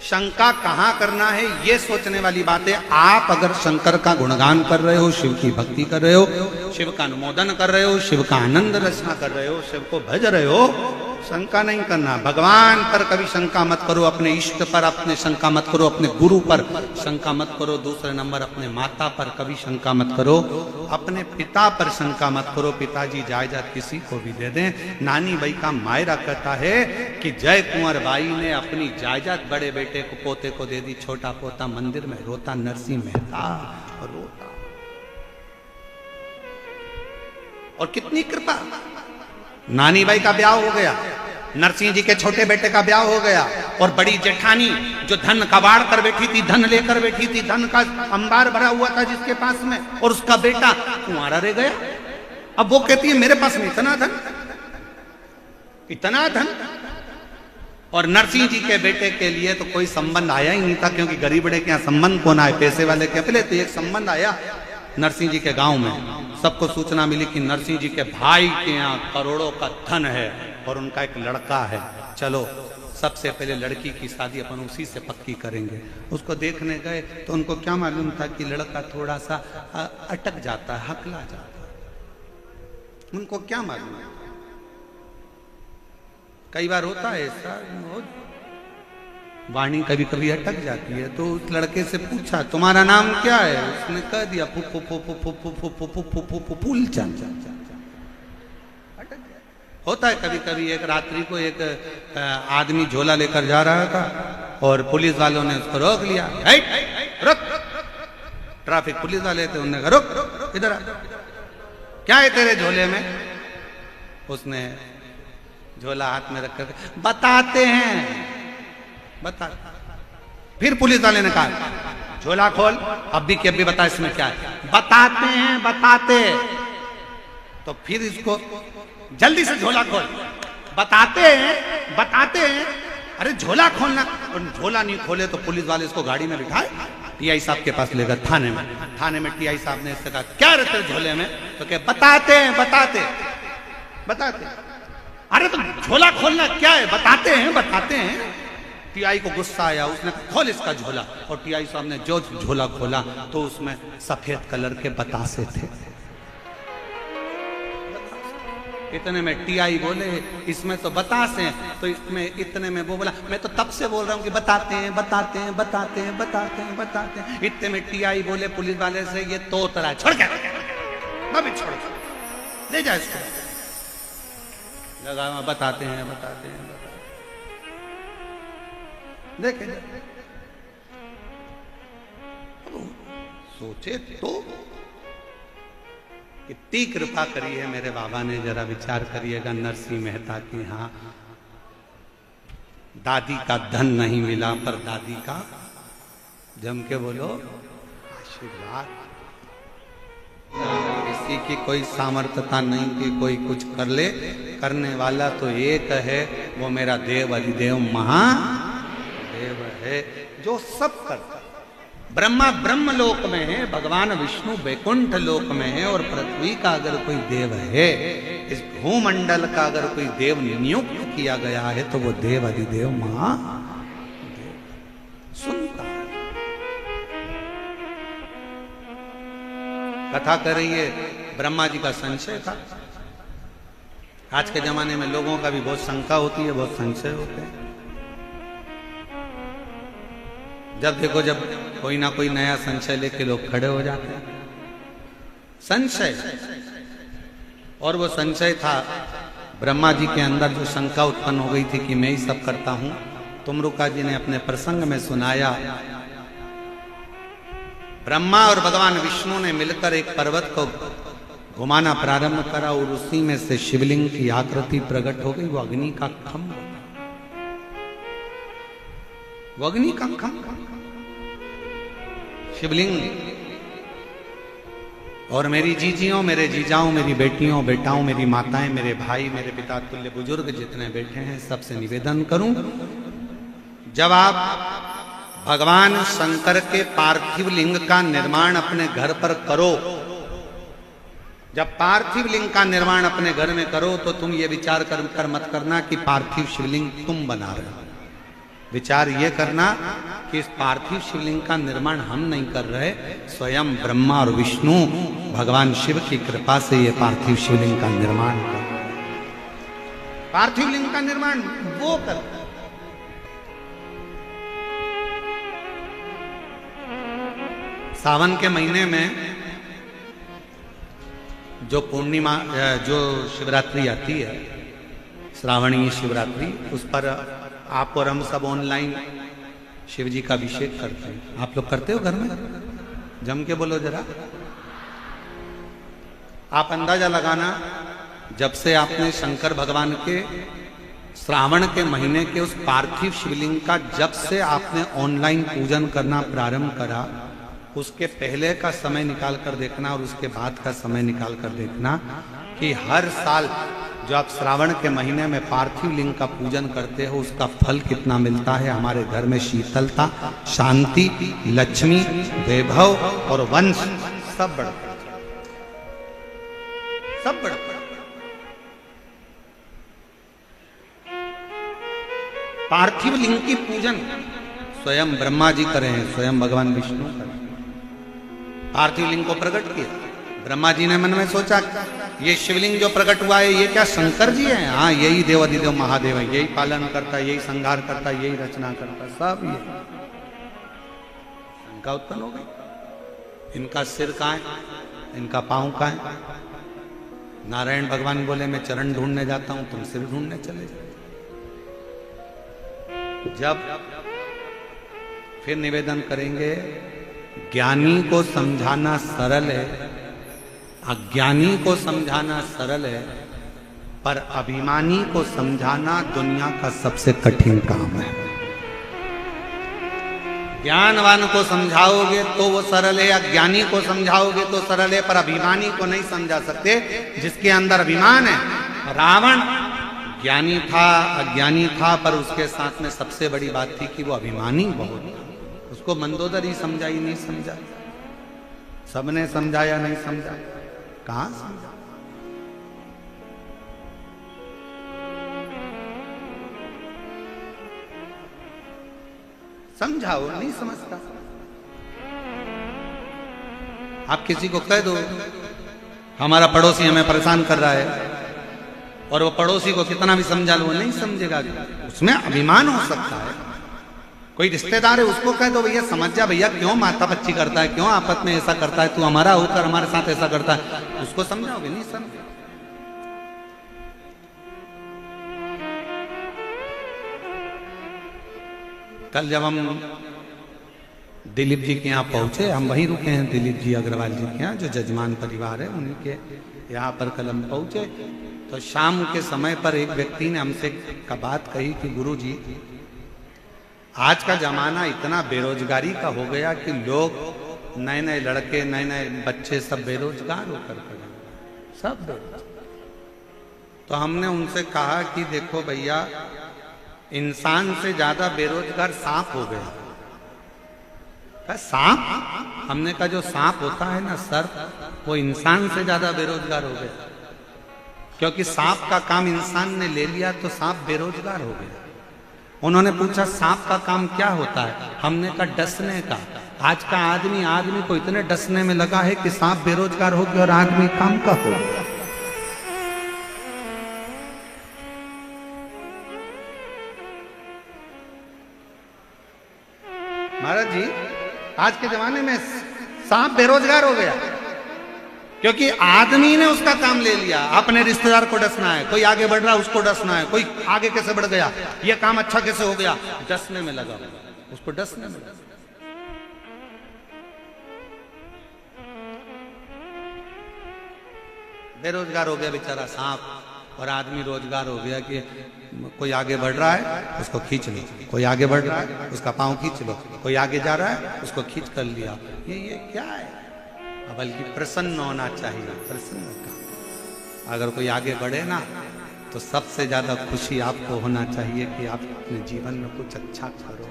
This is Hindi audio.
शंका कहां करना है ये सोचने वाली बात है। आप अगर शंकर का गुणगान कर रहे हो, शिव की भक्ति कर रहे हो, शिव का अनुमोदन कर रहे हो, शिव का आनंद रचना कर रहे हो, शिव को भज रहे हो, शंका नहीं करना। भगवान पर कभी शंका मत करो, अपने इष्ट पर अपने शंका मत करो, अपने गुरु पर शंका मत करो, दूसरे नंबर अपने माता पर कभी शंका मत करो, अपने पिता पर शंका मत करो। पिताजी जायदाद किसी को भी दे दें। नानी बाई का मायरा कहता है कि जय कुंवर बाई ने अपनी जायदाद बड़े बेटे को, पोते को दे दी। छोटा पोता मंदिर में रोता, नरसिंह मेहता रोता। और कितनी कृपा, नानी बाई का ब्याह हो गया, नरसिंह जी के छोटे बेटे का ब्याह हो गया, और बड़ी जेठानी जो धन कबाड़ कर बैठी थी, धन लेकर बैठी थी, धन का अंबार भरा हुआ था जिसके पास में, और उसका बेटा कुंवारा रह गया। अब वो कहती है मेरे पास में इतना धन, इतना धन। और नरसिंह जी के बेटे के लिए तो कोई संबंध आया ही नहीं था, क्योंकि गरीब बड़े के यहाँ संबंध कौन आए, पैसे वाले के पहले तो एक संबंध आया नरसिंह जी के गांव में। सबको सूचना मिली कि नरसिंह जी के भाई के यहाँ करोड़ों का धन है और उनका एक लड़का है। चलो सबसे पहले लड़की की शादी अपन उसी से पक्की करेंगे। उसको देखने गए तो उनको क्या मालूम था कि लड़का थोड़ा सा अटक जाता है, हकला जाता है। उनको क्या मालूम है, कई बार होता है ऐसा, वाणी कभी कभी अटक जाती है। तो उस लड़के से पूछा तुम्हारा नाम क्या है, उसने कह दिया फूलचंद। होता है कभी कभी। एक रात्रि को एक आदमी झोला लेकर जा रहा था और पुलिस वालों ने उसको रोक लिया। रुक, ट्रैफिक पुलिस वाले थे, उन्होंने कहा रुक इधर आ, क्या है तेरे झोले में। उसने झोला हाथ में रखकर बताते हैं, बता। फिर पुलिस वाले ने कहा झोला खोल, अब भी कि अब भी बता इसमें क्या है। बताते हैं, बताते। तो फिर इसको जल्दी से झोला खोल, बताते हैं, बताते हैं। अरे झोला खोलना, और झोला नहीं खोले तो पुलिस वाले इसको गाड़ी में बिठाए, टीआई साहब के पास ले गए थाने में। थाने में टीआई साहब ने इससे कहा क्या रहते झोले में, तो क्या बताते हैं, बताते बताते। अरे तो झोला खोलना क्या है, बताते हैं, बताते हैं। टीआई को गुस्सा आया, उसने खोल इसका झोला, और टीआई साहब ने जो झोला खोला तो उसमें सफेद कलर के बतासे थे। इतने में टीआई बोले इसमें तो बतासे हैं, तो इसमें इतने में वो बोला मैं तो तब से बोल रहा हूँ कि बताते हैं, बताते हैं, बताते हैं, बताते हैं, बताते हैं। इतने में टीआई बोले पुलिस वाले से ये तोतरा छोड़ के छोड़ ले जाए इसको। लगा बताते हैं, बताते हैं, देखे सोचे तो कितनी कृपा करी है मेरे बाबा ने। जरा विचार करिएगा नरसिंह मेहता की। हाँ, दादी का धन नहीं मिला पर दादी का जम के बोलो आशीर्वाद। किसी की कोई सामर्थ्यता नहीं कि कोई कुछ कर ले, करने वाला तो एक है, वो मेरा देव अधिदेव महादेव है जो सब करता। ब्रह्मा ब्रह्म लोक में है, भगवान विष्णु बैकुंठ लोक में है, और पृथ्वी का अगर कोई देव है, इस भूमंडल का अगर कोई देव नियुक्त किया गया है तो वो देव अधिदेव महादेव सुनता। कथा कर रही है, ब्रह्मा जी का संशय था। आज के जमाने में लोगों का भी बहुत शंका होती है, बहुत संशय होते हैं। जब देखो जब कोई ना कोई नया संशय लेके लोग खड़े हो जाते हैं। संशय, और वो संशय था ब्रह्मा जी के अंदर जो शंका उत्पन्न हो गई थी कि मैं ही सब करता हूं। तुमरुका जी ने अपने प्रसंग में सुनाया, ब्रह्मा और भगवान विष्णु ने मिलकर एक पर्वत को घुमाना प्रारंभ करा और उसी में से शिवलिंग की आकृति प्रकट हो गई। वो अग्नि का खम्भ, वो अग्नि का खम्भ शिवलिंग। और मेरी जीजियों, मेरे जीजाओं, मेरी बेटियों, बेटाओं, मेरी माताएं, मेरे भाई, मेरे पिता तुल्य बुजुर्ग जितने बैठे हैं, सबसे निवेदन करूं, जब आप भगवान शंकर के पार्थिव लिंग का निर्माण अपने घर पर करो, जब पार्थिव लिंग का निर्माण अपने घर में करो, तो तुम ये विचार कर मत करना कि पार्थिव शिवलिंग तुम बना रहे हो। विचार ये करना कि इस पार्थिव शिवलिंग का निर्माण हम नहीं कर रहे, स्वयं ब्रह्मा और विष्णु भगवान शिव की कृपा से ये पार्थिव शिवलिंग का निर्माण कर, पार्थिव लिंग का निर्माण वो कर। सावन के महीने में जो पूर्णिमा, जो शिवरात्रि आती है, श्रावणी शिवरात्रि, उस पर आप और हम सब ऑनलाइन शिव जी का अभिषेक करते हैं। आप लोग करते हो घर में? जम के बोलो जरा। आप अंदाजा लगाना, जब से आपने शंकर भगवान के श्रावण के महीने के उस पार्थिव शिवलिंग का जब से आपने ऑनलाइन पूजन करना प्रारंभ करा, उसके पहले का समय निकाल कर देखना और उसके बाद का समय निकाल कर देखना कि हर साल जो आप श्रावण के महीने में पार्थिव लिंग का पूजन करते हो, उसका फल कितना मिलता है। हमारे घर में शीतलता, शांति, लक्ष्मी, वैभव और वंश सब बढ़ता, सब बढ़ता। पार्थिव लिंग की पूजन स्वयं ब्रह्मा जी करे हैं, स्वयं भगवान विष्णु करे। पार्थिव लिंग को प्रकट किया ब्रह्मा जी ने, मन में सोचा ये शिवलिंग जो प्रकट हुआ है ये क्या शंकर जी हैं? हाँ, यही देवाधिदेव महादेव है, यही पालन करता, यही संहार करता, यही रचना करता, सब ये। शंका उत्पन्न हो गई, इनका सिर कहाँ है, इनका पांव कहाँ है? नारायण भगवान बोले मैं चरण ढूंढने जाता हूं, तुम सिर ढूंढने चले जाओ। जब फिर निवेदन करेंगे, ज्ञानी को समझाना सरल है, अज्ञानी को समझाना सरल है, पर अभिमानी को समझाना दुनिया का सबसे कठिन काम है। ज्ञानवान को समझाओगे तो वो सरल है, अज्ञानी को समझाओगे तो सरल है, पर अभिमानी को नहीं समझा सकते जिसके अंदर अभिमान है। रावण ज्ञानी था, अज्ञानी था, पर उसके साथ में सबसे बड़ी बात थी कि वो अभिमानी बहुत था। उसको मंदोदरी समझा ही नहीं समझा, सबने समझाया नहीं समझा, कहां समझा? समझाओ, नहीं समझता। आप किसी को कह दो हमारा पड़ोसी हमें परेशान कर रहा है, और वो पड़ोसी को कितना भी समझा लो वो नहीं समझेगा, उसमें अभिमान हो सकता है। कोई रिश्तेदार है उसको कह दो भैया समझ जा, भैया क्यों माथापच्ची करता है, क्यों आपस में ऐसा करता है, तू हमारा होकर हमारे साथ ऐसा करता है, उसको समझाओगे? नहीं समझे। कल जब हम दिलीप जी के यहाँ पहुंचे, हम वहीं रुके हैं, दिलीप जी अग्रवाल जी के यहाँ जो जजमान परिवार है उनके यहाँ पर कल हम पहुंचे, तो शाम के समय पर एक व्यक्ति ने हमसे का बात कही कि गुरु जी आज का जमाना इतना बेरोजगारी का हो गया कि लोग, नए नए लड़के, नए नए बच्चे सब बेरोजगार होकर पड़े, सब बेरोजगार। तो हमने उनसे कहा कि देखो भैया, इंसान से ज्यादा बेरोजगार सांप हो गया। सांप, हमने कहा जो सांप होता है ना सर्प, वो इंसान से ज्यादा बेरोजगार हो गया, क्योंकि सांप का काम इंसान ने ले लिया तो सांप बेरोजगार हो गया। उन्होंने पूछा सांप का काम क्या होता है? हमने कहा डसने का। आज का आदमी को इतने डसने में लगा है कि सांप बेरोजगार हो गया और आदमी काम का हो गया। महाराज जी, आज के जमाने में सांप बेरोजगार हो गया क्योंकि आदमी ने उसका काम ले लिया। अपने रिश्तेदार को डसना है, कोई आगे बढ़ रहा है उसको डसना है, कोई आगे कैसे बढ़ गया, ये काम अच्छा कैसे हो गया, डसने में लगा, उसको डसने में लगा। बेरोजगार हो गया बेचारा सांप, और आदमी रोजगार हो गया कि कोई आगे बढ़ रहा है उसको खींच लो, कोई आगे बढ़ रहा है उसका पांव खींच लो, कोई आगे जा रहा है उसको खींच कर लिया। ये क्या है? बल्कि प्रसन्न होना चाहिए, प्रसन्न का। अगर कोई आगे बढ़े ना तो सबसे ज्यादा खुशी आपको होना चाहिए कि आप अपने जीवन में कुछ अच्छा करो।